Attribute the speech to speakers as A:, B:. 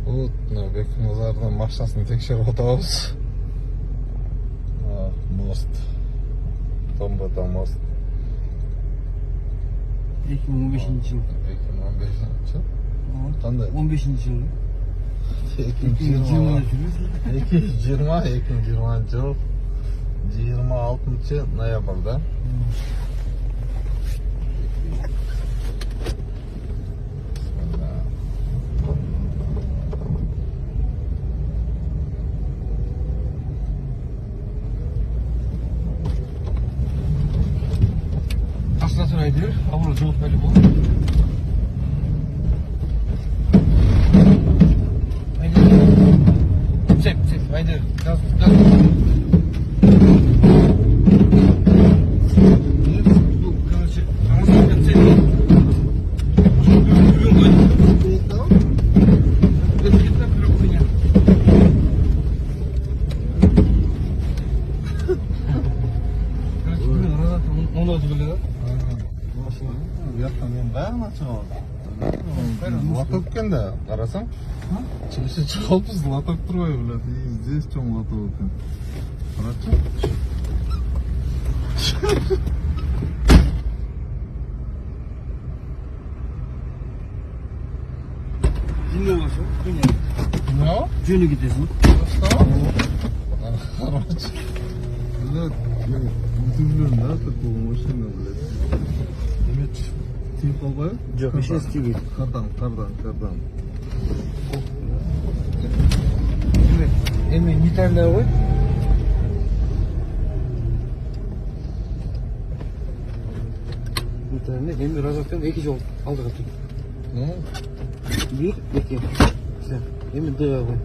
A: Вот мына Бекмырзадын машинасын текшерип атабыз. Мост. Томбата мост.
B: 2015 жыл.
A: 2015 жыл. Кандай?
B: 15 жыл.
A: 2020 жыл 26 ноябрда.
B: Астына сұрайды, ауыр жауап бәлі бол. Цеп, айдыр, газ. Короче, аңыздан цеп. Бүгін қойды. Это кетті, бір хуйня. Короче, бүгін разаты 16 білді да?
A: Уяқтан мен бәрін шығып лоток екен да, қарасаң чігіші шығалпыз, лоток тұрбай біледі. Здесь чоң лоток екен. Қарачы.
B: Жеңге болшы, хуйня.
A: Ne?
B: Жөні кетесің.
A: Қарачы. Біледі, мүтімлерін да, такого машина біледі. Демет, тиіп қалбай?
B: Жоқ, ешен істейбейді.
A: Қардан.
B: Эми нейтральный ғой. Нейтральный, эми разоктан 2 жол алдыға тұр.
A: Ну?
B: 1, 2. Все, эми дыға ғой.